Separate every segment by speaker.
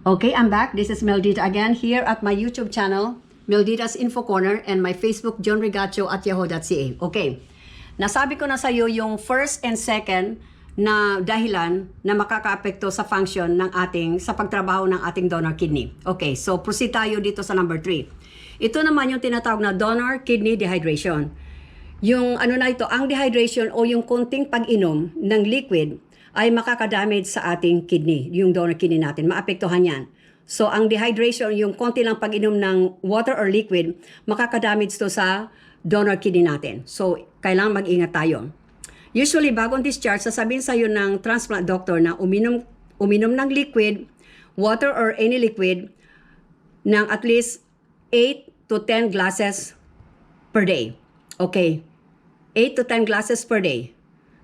Speaker 1: Okay, I'm back. This is Meldita again here at my YouTube channel, Meldita's Info Corner, and my Facebook, John Rigacho at yahoo.ca. Okay, nasabi ko na sa iyo yung first and second na dahilan na makakaapekto sa function ng sa pagtrabaho ng ating donor kidney. Okay, so proceed tayo dito sa number 3. Ito naman yung tinatawag na donor kidney dehydration. Yung ano na ito, ang dehydration o yung konting pag-inom ng liquid ay makakadamage sa ating kidney, yung donor kidney natin, maapektuhan yan. So ang dehydration, yung konti lang pag-inom ng water or liquid, makakadamage to sa donor kidney natin. So kailangan mag-ingat tayo. Usually, bagong discharge, sasabihin sa'yo ng transplant doctor na uminom ng liquid, water or any liquid, ng at least 8 to 10 glasses per day. Okay, 8 to 10 glasses per day.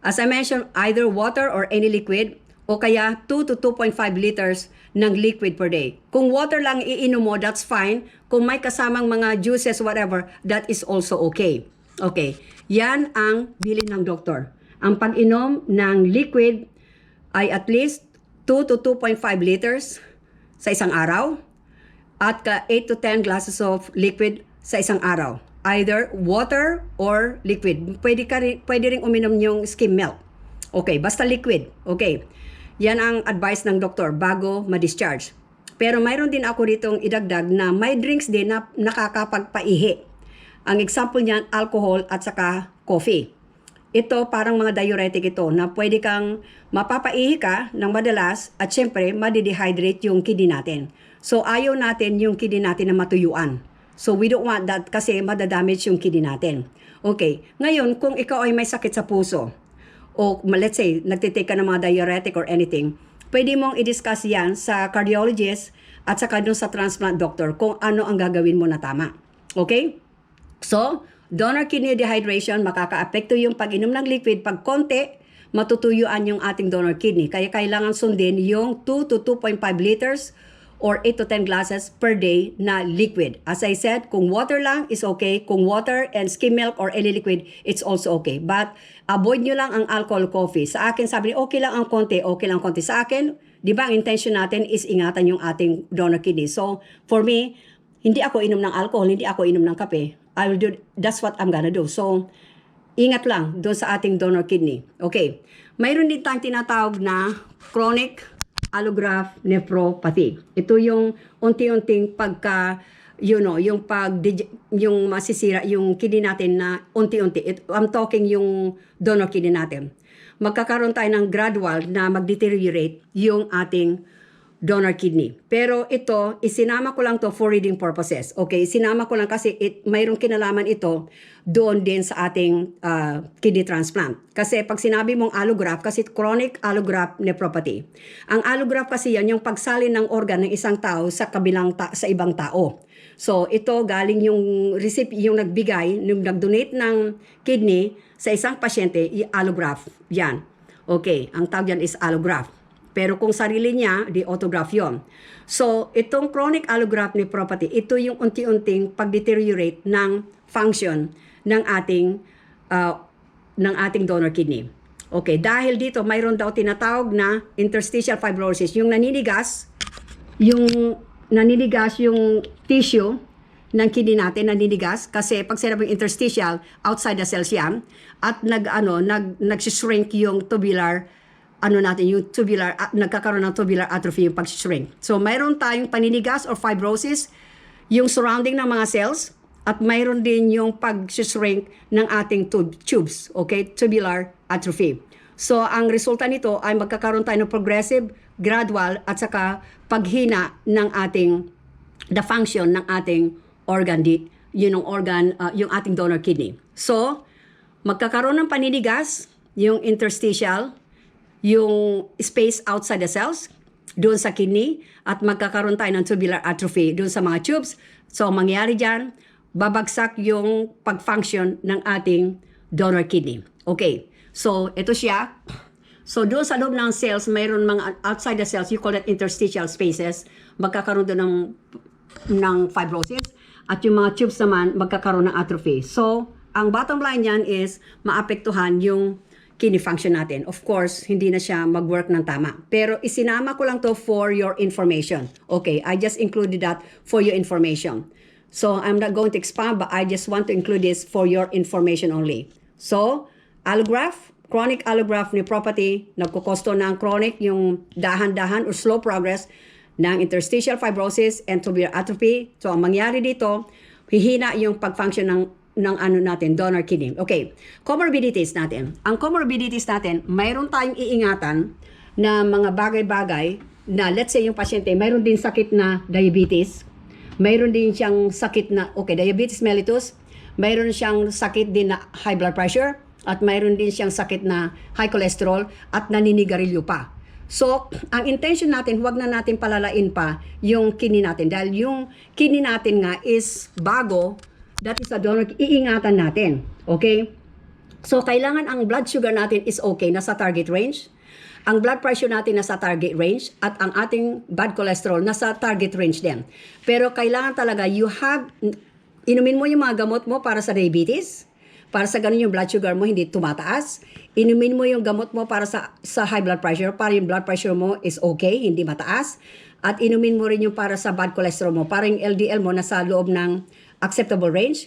Speaker 1: As I mentioned, either water or any liquid, o kaya 2 to 2.5 liters ng liquid per day. Kung water lang iinom mo, that's fine. Kung may kasamang mga juices, whatever, that is also okay. Okay, yan ang bilin ng doktor. Ang pag-inom ng liquid ay at least 2 to 2.5 liters sa isang araw at 8 to 10 glasses of liquid sa isang araw. Either water or liquid. Pwede rin uminom yung skim milk. Okay, basta liquid. Okay, yan ang advice ng doktor bago ma-discharge. Pero mayroon din ako ditong idagdag na may drinks din na nakakapagpaihi. Ang example niyan, alcohol at saka coffee. Ito parang mga diuretic ito na pwede kang mapapaihi ka ng madalas at syempre madidehydrate yung kidney natin. So ayaw natin yung kidney natin na matuyuan. So we don't want that kasi madadamage yung kidney natin. Okay, ngayon kung ikaw ay may sakit sa puso o let's say nagtitake ka ng mga diuretic or anything, pwede mong i-discuss yan sa cardiologist at saka dun sa transplant doctor kung ano ang gagawin mo na tama. Okay? So, donor kidney dehydration, makakaapekto yung pag-inom ng liquid. Pag konti, matutuyuan yung ating donor kidney. Kaya kailangan sundin yung 2 to 2.5 liters or 8 to 10 glasses per day na liquid. As I said, kung water lang is okay. Kung water and skim milk or any liquid, it's also okay. But avoid nyo lang ang alcohol, coffee. Sa akin, sabi niyo, okay lang ang konti, okay lang konti. Sa akin, di ba, ang intention natin is ingatan yung ating donor kidney. So, for me, hindi ako inom ng alcohol, hindi ako inom ng kape. I will do, that's what I'm gonna do. So, ingat lang doon sa ating donor kidney. Okay. Mayroon din tayong tinatawag na chronic allograft nephropathy. Ito yung unti-unting pagka, yung masisira yung kidney natin na unti-unti. I'm talking yung donor kidney natin. Magkakaroon tayo ng gradual na mag-deteriorate yung ating donor kidney. Pero ito, isinama ko lang to for reading purposes. Okay, isinama ko lang kasi mayroong kinalaman ito doon din sa ating kidney transplant. Kasi pag sinabi mong allograft, kasi chronic allograft nephropathy. Ang allograft kasi yan, yung pagsalin ng organ ng isang tao sa sa ibang tao. So ito galing yung yung nagbigay, yung nag-donate ng kidney sa isang pasyente, allograft. Yan. Okay, ang tawag yan is allograft. Pero kung sarili niya, di autograft yun. So, itong chronic allograft nephropathy, ito yung unti-unting pag-deteriorate ng function ng ating donor kidney. Okay, dahil dito, mayroon daw tinatawag na interstitial fibrosis. Yung naninigas yung tissue ng kidney natin, naninigas. Kasi pag sinabing interstitial, outside the cells yan. At nag-shrink yung tubular nagkakaroon ng tubular atrophy yung pag-shrink. So, mayroon tayong paninigas or fibrosis, yung surrounding ng mga cells, at mayroon din yung pag-shrink ng ating tubes, okay? Tubular atrophy. So, ang resulta nito ay magkakaroon tayo ng progressive, gradual, at saka paghina ng the function ng ating organ, yung ating donor kidney. So, magkakaroon ng paninigas, yung interstitial, yung space outside the cells, doon sa kidney, at magkakaroon tayo ng tubular atrophy doon sa mga tubes. So, mangyari dyan, babagsak yung pag-function ng ating donor kidney. Okay, so ito siya. So, doon sa loob ng cells, mayroon mga outside the cells, you call it interstitial spaces, magkakaroon doon ng fibrosis, at yung mga tubes naman, magkakaroon ng atrophy. So, ang bottom line yan is, maapektuhan yung kidney function natin. Of course, hindi na siya mag-work ng tama. Pero isinama ko lang to for your information. Okay, I just included that for your information. So, I'm not going to expand, but I just want to include this for your information only. So, allograft, chronic allograft nephropathy, nagkukosto ng chronic, yung dahan-dahan or slow progress ng interstitial fibrosis and tubular atrophy. So, ang mangyari dito, hihina yung pag-function ng ano natin, donor kidney. Okay, comorbidities natin. Ang comorbidities natin, mayroon tayong iingatan na mga bagay-bagay na let's say yung pasyente, mayroon din sakit na diabetes, mayroon din siyang sakit na, okay, diabetes mellitus, mayroon siyang sakit din na high blood pressure, at mayroon din siyang sakit na high cholesterol at naninigarilyo pa. So, ang intention natin, huwag na natin palalain pa yung kidney natin dahil yung kidney natin nga is bago. That is a donor, iingatan natin. Okay? So, kailangan ang blood sugar natin is okay, nasa target range. Ang blood pressure natin nasa target range at ang ating bad cholesterol nasa target range din. Pero kailangan talaga, inumin mo yung mga gamot mo para sa diabetes, para sa ganun yung blood sugar mo hindi tumataas. Inumin mo yung gamot mo para sa high blood pressure, para yung blood pressure mo is okay, hindi mataas. At inumin mo rin yung para sa bad cholesterol mo, para yung LDL mo nasa loob ng acceptable range.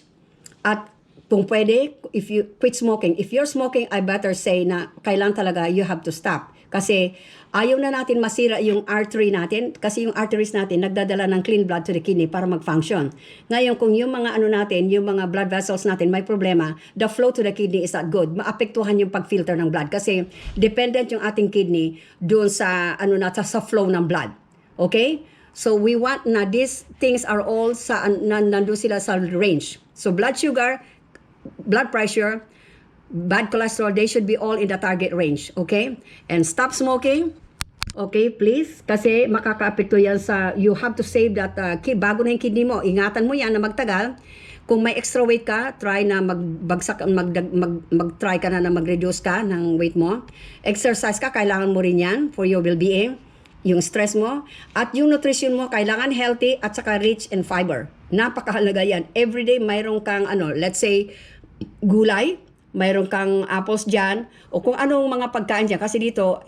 Speaker 1: At kung pwede, if you quit smoking, if you're smoking, I better say na kailangan talaga you have to stop. Kasi ayaw na natin masira yung artery natin kasi yung arteries natin nagdadala ng clean blood to the kidney para mag-function. Ngayon, kung yung mga ano natin, yung mga blood vessels natin may problema, the flow to the kidney is not good. Maapektuhan yung pag-filter ng blood kasi dependent yung ating kidney doon sa sa flow ng blood. Okay? So we want na these things are all sa nandun sila sa range. So blood sugar, blood pressure, bad cholesterol, they should be all in the target range. Okay? And stop smoking. Okay, please. Kasi makakaapekto yan sa, you have to save that, bago na yung kidney mo. Ingatan mo yan na magtagal. Kung may extra weight ka, try na mag-try ka na mag-reduce ka ng weight mo. Exercise ka, kailangan mo rin yan for your well-being. Yung stress mo. At yung nutrition mo, kailangan healthy at saka rich in fiber. Napakahalaga yan. Everyday, mayroon kang, let's say, gulay. Mayroon kang apples dyan. O kung anong mga pagkain dyan. Kasi dito,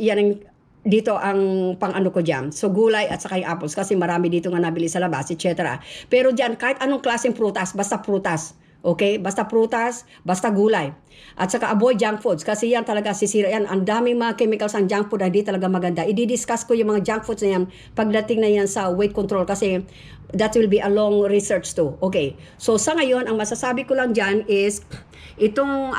Speaker 1: dito ang pang-ano ko dyan. So, gulay at saka yung apples. Kasi marami dito nga nabili sa labas, etc. Pero dyan, kahit anong klaseng prutas, basta prutas. Okay? Basta prutas, basta gulay. At saka avoid junk foods. Kasi yan talaga sisira yan. Ang daming mga chemicals ang junk food na hindi talaga maganda. I-discuss ko yung mga junk foods na yan pagdating na yan sa weight control. Kasi that will be a long research too. Okay? So, sa ngayon, ang masasabi ko lang dyan is itong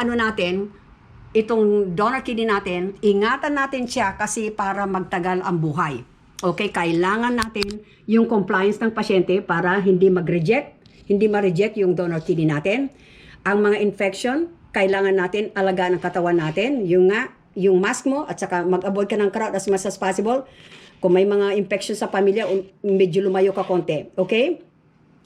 Speaker 1: itong donor kidney natin, ingatan natin siya kasi para magtagal ang buhay. Okay, kailangan natin yung compliance ng pasyente para hindi ma-reject yung donor kidney natin. Ang mga infection, kailangan natin alagaan ang katawan natin. Yung mask mo at saka mag-avoid ka ng crowd as much as possible. Kung may mga infection sa pamilya, medyo lumayo ka konti. Okay?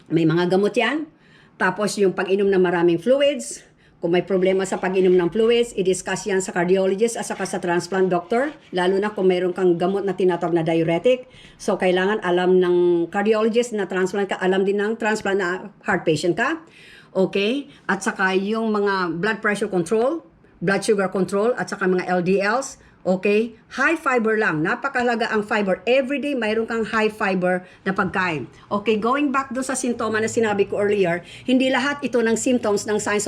Speaker 1: May mga gamot yan. Tapos yung pag-inom ng maraming fluids. Kung may problema sa pag-inom ng fluids, i-discuss yan sa cardiologist at saka sa transplant doctor, lalo na kung mayroon kang gamot na tinatawag na diuretic. So, kailangan alam ng cardiologist na transplant ka, alam din ng transplant na heart patient ka. Okay? At saka yung mga blood pressure control, blood sugar control, at saka mga LDLs. Okay? High fiber lang. Napakahalaga ang fiber. Everyday, mayroon kang high fiber na pagkain. Okay, going back doon sa sintoma na sinabi ko earlier, hindi lahat ito ng symptoms ng signs